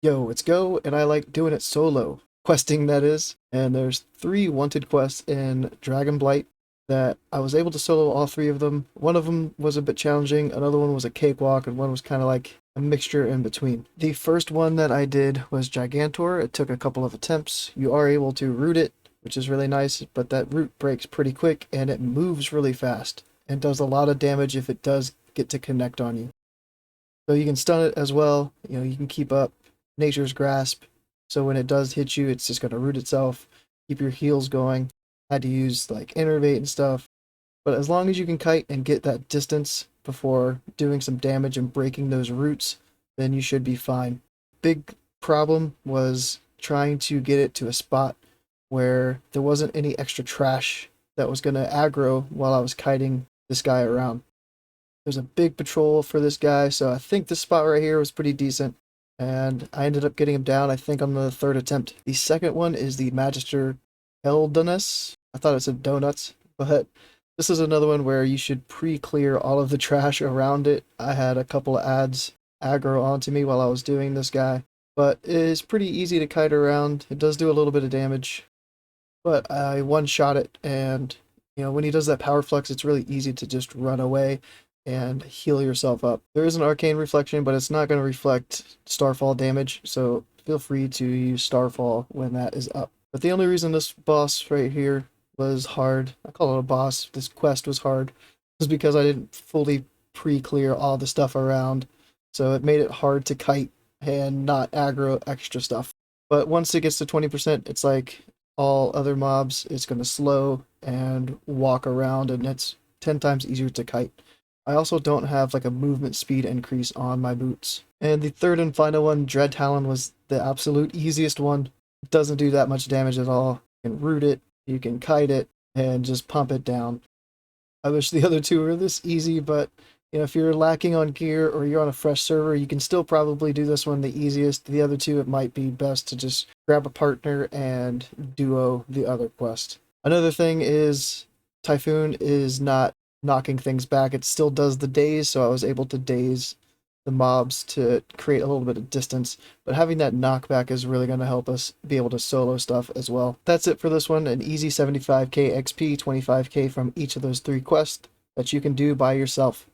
Yo, it's Go, and I like doing it solo. Questing, that is. And there's 3 wanted quests in Dragonblight that I was able to solo all 3 of them. One of them was a bit challenging, another one was a cakewalk, and one was kind of like a mixture in between. The first one that I did was Gigantor. It took a couple of attempts. You are able to root it, which is really nice, but that root breaks pretty quick, and it moves really fast, and does a lot of damage if it does get to connect on you. So you can stun it as well, you can keep up Nature's Grasp, so when it does hit you, it's just going to root itself, keep your heals going. I had to use like Innervate and stuff, but as long as you can kite and get that distance before doing some damage and breaking those roots, then you should be fine. Big problem was trying to get it to a spot where there wasn't any extra trash that was going to aggro while I was kiting this guy around. There's a big patrol for this guy, so I think this spot right here was pretty decent, and I ended up getting him down, I think, on the 3rd attempt. The second one is the Magister Eldonus. I thought it said donuts, but this is another one where you should pre-clear all of the trash around it. I had a couple of ads aggro onto me while I was doing this guy, but it is pretty easy to kite around. It does do a little bit of damage, but I one-shot it, and when he does that power flux, it's really easy to just run away and heal yourself up. There is an arcane reflection, but it's not going to reflect starfall damage, so feel free to use starfall when that is up. But the only reason this boss right here was hard, I call it a boss, this quest was hard, was because I didn't fully pre-clear all the stuff around, so it made it hard to kite and not aggro extra stuff. But once it gets to 20%, it's like all other mobs, it's going to slow and walk around, and it's 10 times easier to kite. I also don't have like a movement speed increase on my boots. And the third and final one, Dread Talon, was the absolute easiest one. It doesn't do that much damage at all. You can root it, you can kite it, and just pump it down. I wish the other 2 were this easy, but if you're lacking on gear or you're on a fresh server, you can still probably do this one the easiest. The other 2, it might be best to just grab a partner and duo the other quest. Another thing is Typhoon is not knocking things back. It still does the daze, so I was able to daze the mobs to create a little bit of distance, but having that knockback is really going to help us be able to solo stuff as well. That's it for this one, an easy 75k XP, 25k from each of those 3 quests that you can do by yourself.